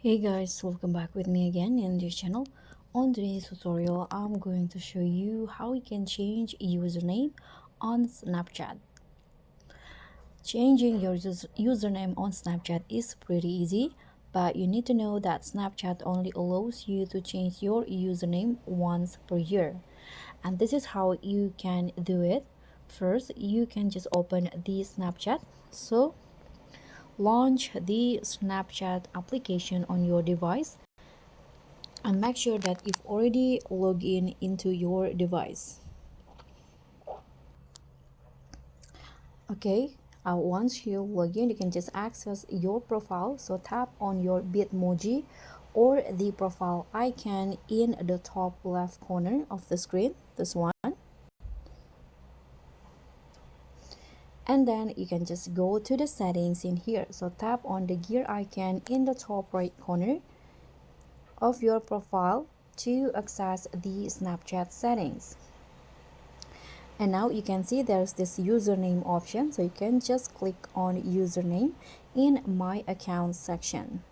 Hey guys, welcome back with me again in this channel. On today's tutorial, I'm going to show you how you can change username on Snapchat. Changing your username on Snapchat is pretty easy, but you need to know that Snapchat only allows you to change your username once per year. And this is how you can do it. First, you can just open the Snapchat. So launch the Snapchat application on your device and make sure that you've already logged in into your device. Okay, once you log in, you can just access your profile. So tap on your Bitmoji or the profile icon in the top left corner of the screen, this one. And then you can just go to the settings in here. So tap on the gear icon in the top right corner of your profile to access the Snapchat settings. And now you can see there's this username option, so you can just click on username in my account section.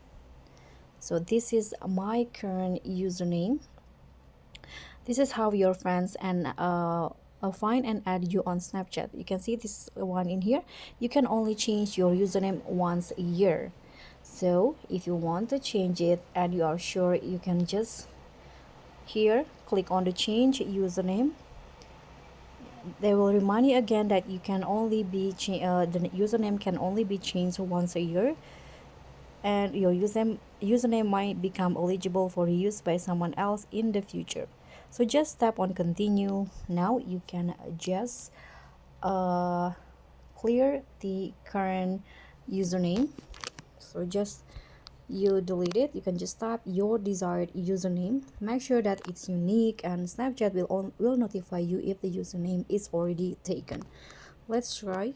So this is my current username. This is how your friends and find and add you on Snapchat. You can see this one in here. You can only change your username once a year. So if you want to change it and you are sure, you can just here click on the change username. They will remind you again that you can only be the username can only be changed once a year, and your username might become eligible for use by someone else in the future. So just tap on continue. Now you can just clear the current username. So just you delete it. You can just tap your desired username. Make sure that it's unique, and Snapchat will notify you if the username is already taken. Let's try.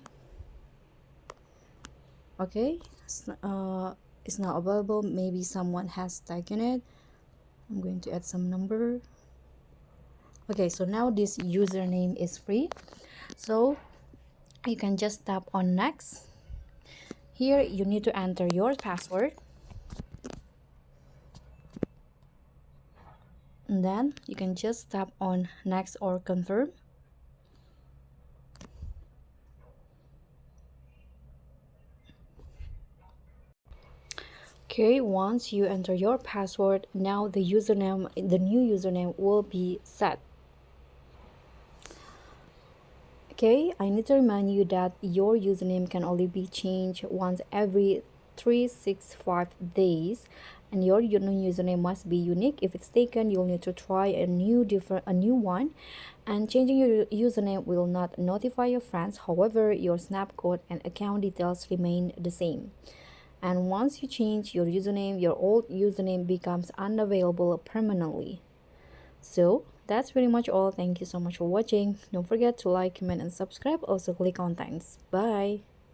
Okay, it's not available. Maybe someone has taken it. I'm going to add some number. Okay, so now this username is free, so you can just tap on next. Here you need to enter your password, and then you can just tap on next or confirm. Okay, once you enter your password, now the new username will be set. Okay, I need to remind you that your username can only be changed once every 365 days, and your new username must be unique. If it's taken, you'll need to try a new one, and changing your username will not notify your friends. However, your snap code and account details remain the same. And once you change your username, your old username becomes unavailable permanently. So that's pretty much all. Thank you so much for watching. Don't forget to like, comment, and subscribe. Also click on thanks. Bye.